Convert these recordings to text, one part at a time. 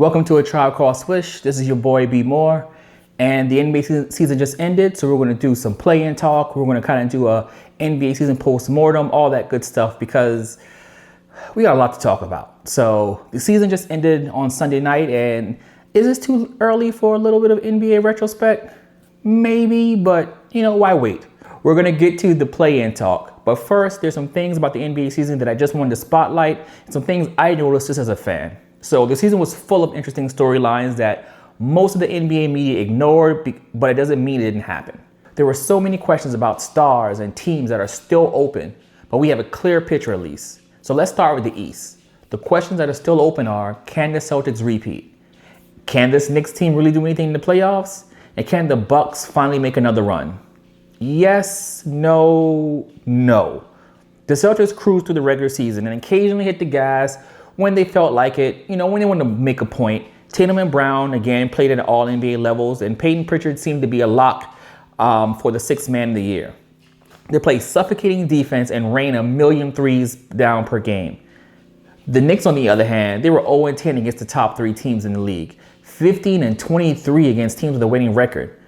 Welcome to A Tribe Called Swish. This is your boy B Moore, and the NBA season just ended, so we're going to do some play-in talk. We're going to kind of do a NBA season post-mortem, all that good stuff, because we got a lot to talk about. So the season just ended on Sunday night, and is this too early for a little bit of NBA retrospect? Maybe, but why wait? We're going to get to the play-in talk, but first there's some things about the NBA season that I just wanted to spotlight, and some things I noticed just as a fan. So the season was full of interesting storylines that most of the NBA media ignored, but it doesn't mean it didn't happen. There were so many questions about stars and teams that are still open, but we have a clear picture at least. So let's start with the East. The questions that are still open are, can the Celtics repeat? Can this Knicks team really do anything in the playoffs? And can the Bucks finally make another run? Yes, no, no. The Celtics cruised through the regular season and occasionally hit the gas when they felt like it, when they wanted to make a point. Tatum and Brown, again, played at all NBA levels, and Peyton Pritchard seemed to be a lock for the sixth man of the year. They played suffocating defense and rained a million threes down per game. The Knicks, on the other hand, they were 0-10 against the top three teams in the league, 15-23 against teams with a winning record.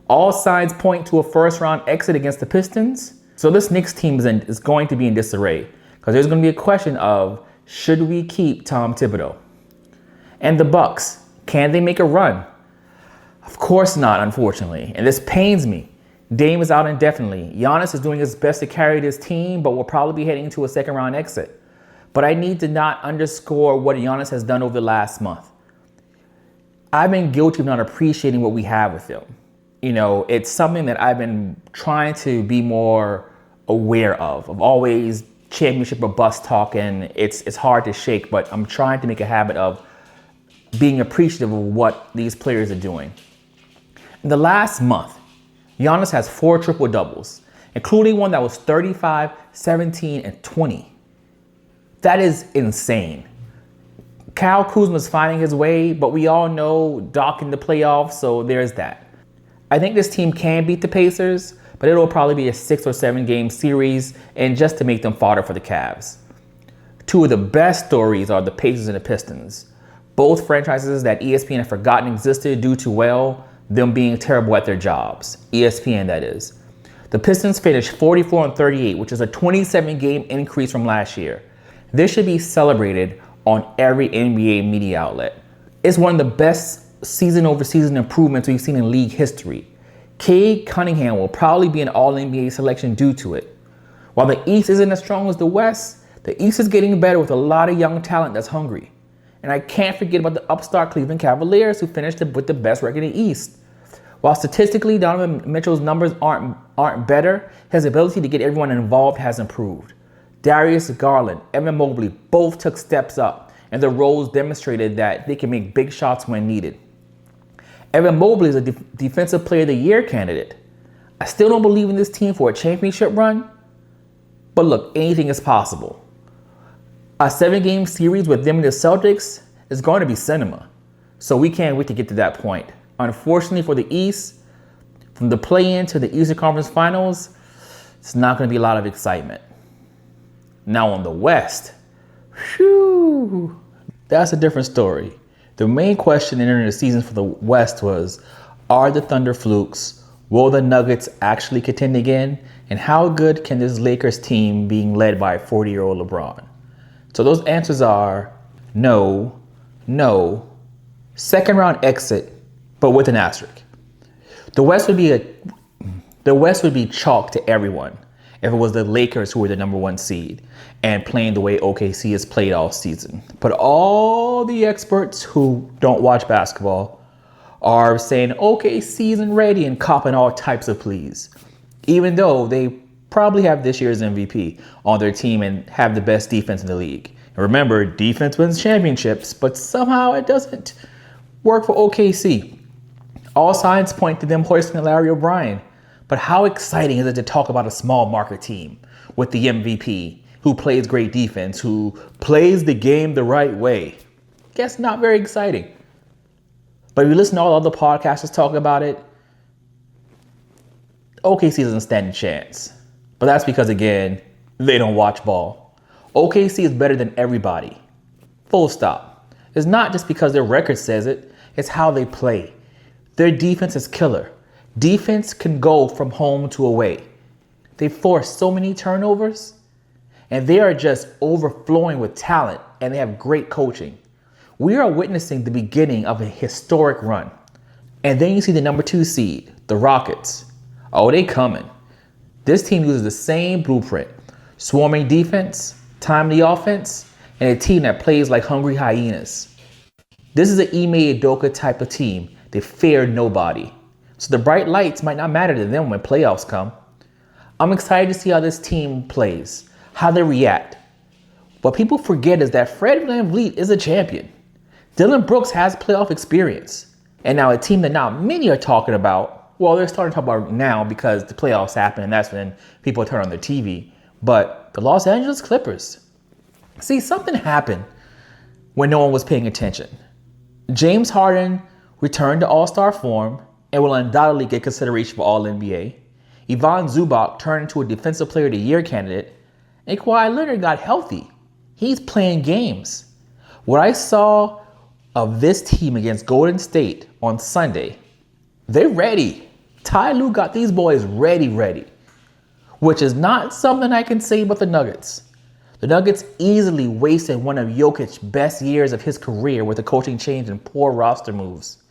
All signs point to a first-round exit against the Pistons. So this Knicks team is going to be in disarray, because there's going to be a question of, should we keep Tom Thibodeau? And the Bucks, can they make a run? Of course not, unfortunately. And this pains me. Dame is out indefinitely. Giannis is doing his best to carry this team, but will probably be heading into a second round exit. But I need to not underscore what Giannis has done over the last month. I've been guilty of not appreciating what we have with him. It's something that I've been trying to be more aware of always championship or bust talk, and it's hard to shake, but I'm trying to make a habit of being appreciative of what these players are doing. In the last month, Giannis has 4 triple-doubles, including one that was 35, 17, and 20. That is insane. Kyle Kuzma's finding his way, but we all know Doc in the playoffs, so there's that. I think this team can beat the Pacers, but it'll probably be a 6 or 7 game series, and just to make them fodder for the Cavs. Two of the best stories are the Pacers and the Pistons. Both franchises that ESPN had forgotten existed due to, them being terrible at their jobs. ESPN, that is. The Pistons finished 44-38, which is a 27 game increase from last year. This should be celebrated on every NBA media outlet. It's one of the best season over season improvements we've seen in league history. Cade Cunningham will probably be an all-NBA selection due to it. While the East isn't as strong as the West, the East is getting better with a lot of young talent that's hungry. And I can't forget about the upstart Cleveland Cavaliers, who finished with the best record in the East. While statistically Donovan Mitchell's numbers aren't better, his ability to get everyone involved has improved. Darius Garland, Evan Mobley both took steps up, and their roles demonstrated that they can make big shots when needed. Evan Mobley is a Defensive Player of the Year candidate. I still don't believe in this team for a championship run, but look, anything is possible. A 7 game series with them and the Celtics is going to be cinema, so we can't wait to get to that point. Unfortunately for the East, from the play-in to the Eastern Conference Finals, it's not going to be a lot of excitement. Now on the West, that's a different story. The main question entering the season for the West was, are the Thunder flukes? Will the Nuggets actually contend again? And how good can this Lakers team being led by 40-year-old LeBron? So those answers are no, second round exit, but with an asterisk. The West would be chalk to everyone if it was the Lakers who were the number 1 seed and playing the way OKC has played all season. But all the experts who don't watch basketball are saying OKC isn't ready and copping all types of pleas, even though they probably have this year's MVP on their team and have the best defense in the league. And remember, defense wins championships, but somehow it doesn't work for OKC. All signs point to them hoisting Larry O'Brien. But how exciting is it to talk about a small market team with the MVP who plays great defense, who plays the game the right way? Guess not very exciting. But if you listen to all other podcasters talk about it, OKC doesn't stand a chance. But that's because, again, they don't watch ball. OKC is better than everybody. Full stop. It's not just because their record says it, it's how they play. Their defense is killer. Defense can go from home to away. They force so many turnovers, and they are just overflowing with talent, and they have great coaching. We are witnessing the beginning of a historic run. And then you see the number 2 seed, the Rockets. Oh, they coming. This team uses the same blueprint. Swarming defense, timely offense, and a team that plays like hungry hyenas. This is an Ime Udoka type of team. They fear nobody. So the bright lights might not matter to them when playoffs come. I'm excited to see how this team plays, how they react. What people forget is that Fred VanVleet is a champion. Dylan Brooks has playoff experience. And now a team that not many are talking about, well, they're starting to talk about it now because the playoffs happen and that's when people turn on their TV. But the Los Angeles Clippers. See, something happened when no one was paying attention. James Harden returned to All-Star form and will undoubtedly get consideration for All-NBA. Ivan Zubac turned into a Defensive Player of the Year candidate. And Kawhi Leonard got healthy. He's playing games. What I saw of this team against Golden State on Sunday, they're ready. Ty Lue got these boys ready. Which is not something I can say about the Nuggets. The Nuggets easily wasted one of Jokic's best years of his career with a coaching change and poor roster moves.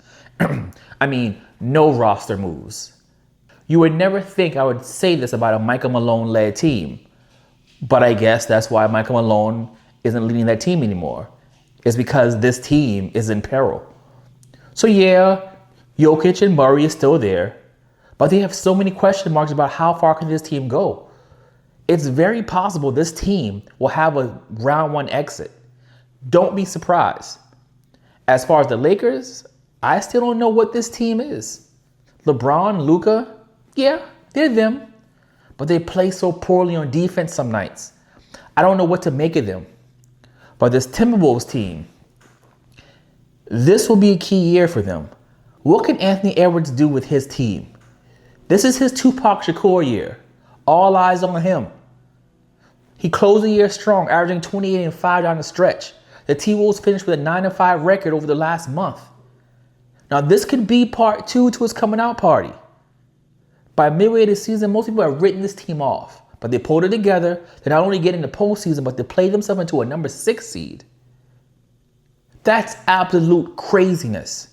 I mean, no roster moves. You would never think I would say this about a Michael Malone-led team. But I guess that's why Michael Malone isn't leading that team anymore. It's because this team is in peril. So yeah, Jokic and Murray is still there, but they have so many question marks about how far can this team go. It's very possible this team will have a round 1 exit. Don't be surprised. As far as the Lakers, I still don't know what this team is. LeBron, Luka, yeah, they're them, but they play so poorly on defense some nights. I don't know what to make of them. But this Timberwolves team, this will be a key year for them. What can Anthony Edwards do with his team? This is his Tupac Shakur year. All eyes on him. He closed the year strong, averaging 28 and 5 down the stretch. The T-Wolves finished with a 9-5 record over the last month. Now this could be part 2 to his coming out party. By midway of the season, most people have written this team off. But they pulled it together. They not only get in the postseason, but they play themselves into a number 6 seed. That's absolute craziness.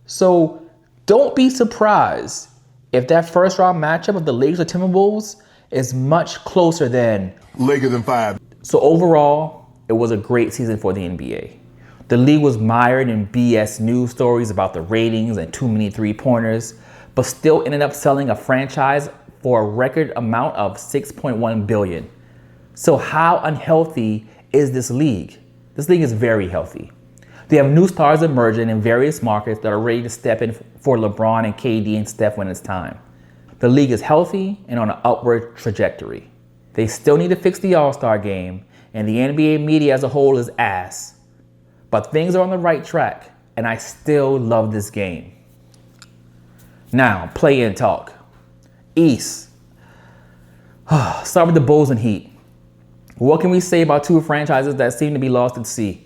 So don't be surprised if that first round matchup of the Lakers or Timberwolves is much closer than Lakers in 5. So overall, it was a great season for the NBA. The league was mired in BS news stories about the ratings and too many three-pointers, but still ended up selling a franchise for a record amount of $6.1 billion. So how unhealthy is this league? This league is very healthy. They have new stars emerging in various markets that are ready to step in for LeBron and KD and Steph when it's time. The league is healthy and on an upward trajectory. They still need to fix the All-Star game, and the NBA media as a whole is ass. But things are on the right track, and I still love this game. Now, play-in talk. East. Start with the Bulls and Heat. What can we say about two franchises that seem to be lost at sea?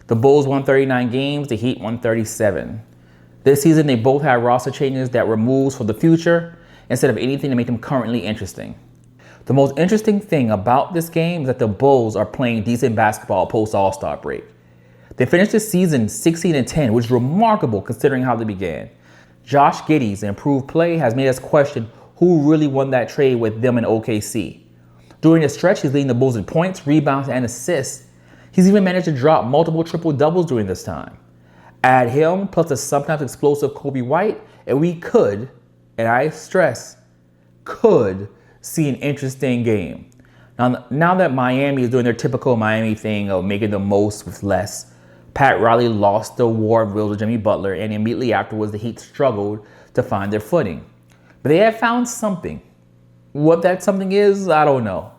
The Bulls won 39 games, the Heat won 37. This season, they both had roster changes that were moves for the future instead of anything to make them currently interesting. The most interesting thing about this game is that the Bulls are playing decent basketball post All-Star break. They finished the season 16-10, which is remarkable considering how they began. Josh Giddey's improved play has made us question who really won that trade with them in OKC. During the stretch, he's leading the Bulls in points, rebounds, and assists. He's even managed to drop multiple triple-doubles during this time. Add him, plus the sometimes explosive Kobe White, and we could, and I stress, could see an interesting game. Now that Miami is doing their typical Miami thing of making the most with less, Pat Riley lost the war of will to Jimmy Butler, and immediately afterwards the Heat struggled to find their footing. But they have found something. What that something is, I don't know.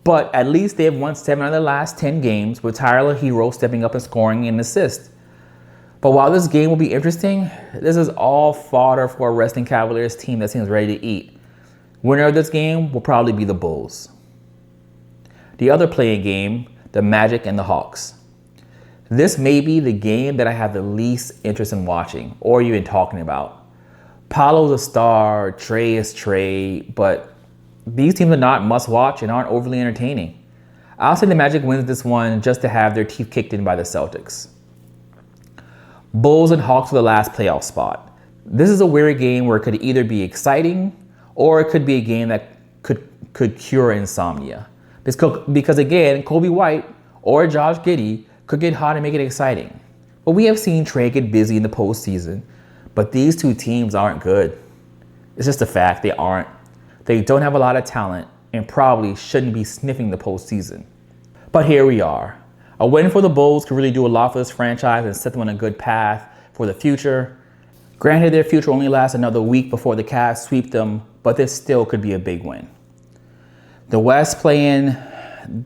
But at least they have won 7 out of the last 10 games, with Tyler Hero stepping up and scoring an assist. But while this game will be interesting, this is all fodder for a resting Cavaliers team that seems ready to eat. Winner of this game will probably be the Bulls. The other playing game, the Magic and the Hawks. This may be the game that I have the least interest in watching or even talking about. Paolo's a star, Trey is Trey, but these teams are not must watch and aren't overly entertaining. I'll say the Magic wins this one just to have their teeth kicked in by the Celtics. Bulls and Hawks for the last playoff spot. This is a weird game where it could either be exciting or it could be a game that could cure insomnia. Because again, Kobe White or Josh Giddey could get hot and make it exciting. But we have seen Trey get busy in the postseason, but these two teams aren't good. It's just a fact, they aren't. They don't have a lot of talent and probably shouldn't be sniffing the postseason. But here we are. A win for the Bulls could really do a lot for this franchise and set them on a good path for the future. Granted, their future only lasts another week before the Cavs sweep them, but this still could be a big win. The West playing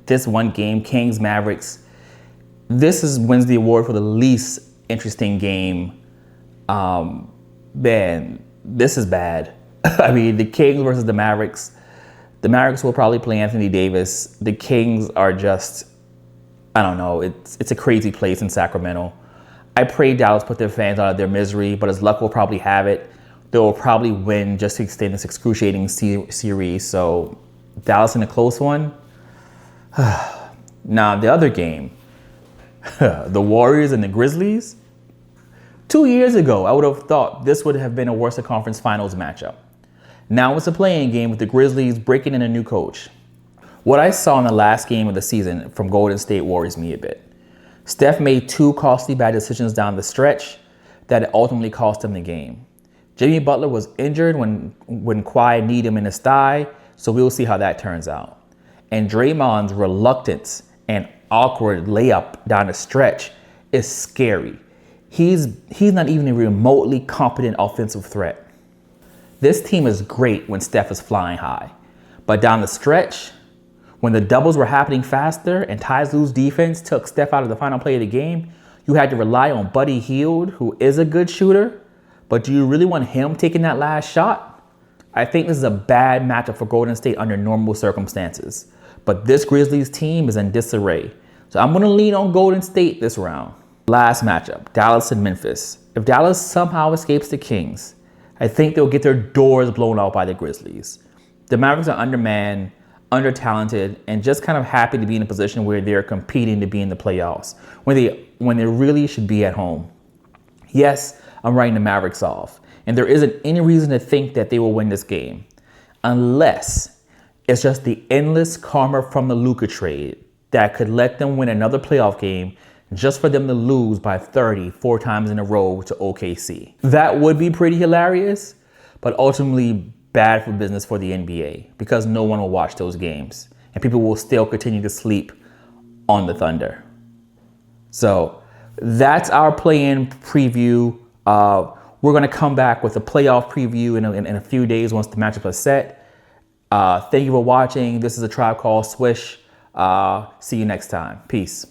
this one game, Kings Mavericks. Wins the award for the least interesting game. Man, this is bad. I mean, the Kings versus the Mavericks. The Mavericks will probably play Anthony Davis. The Kings are just, I don't know, it's a crazy place in Sacramento. I pray Dallas put their fans out of their misery, but as luck will probably have it, they will probably win just to extend this excruciating series. So Dallas in a close one. Now, the other game, the Warriors and the Grizzlies. 2 years ago, I would have thought this would have been a Western Conference Finals matchup. Now it's a play-in game with the Grizzlies breaking in a new coach. What I saw in the last game of the season from Golden State worries me a bit. Steph made two costly bad decisions down the stretch that ultimately cost him the game. Jimmy Butler was injured when Kawhi needed him in his thigh, so we'll see how that turns out. And Draymond's reluctance and awkward layup down the stretch is scary. He's not even a remotely competent offensive threat. This team is great when Steph is flying high, but down the stretch, when the doubles were happening faster and Ty Lue's defense took Steph out of the final play of the game, you had to rely on Buddy Hield, who is a good shooter, but do you really want him taking that last shot? I think this is a bad matchup for Golden State under normal circumstances, but this Grizzlies team is in disarray, so I'm going to lean on Golden State this round. Last matchup, Dallas and Memphis. If Dallas somehow escapes the Kings, I think they'll get their doors blown out by the Grizzlies. The Mavericks are undermanned, under-talented, and just kind of happy to be in a position where they're competing to be in the playoffs, when they really should be at home. Yes, I'm writing the Mavericks off, and there isn't any reason to think that they will win this game, unless it's just the endless karma from the Luka trade that could let them win another playoff game just for them to lose by 30 4 times in a row to OKC. That would be pretty hilarious, but ultimately bad for business for the NBA because no one will watch those games and people will still continue to sleep on the Thunder. So that's our play-in preview. We're going to come back with a playoff preview in a few days once the matchup is set. Thank you for watching. This is A Tribe Called Swish. See you next time. Peace.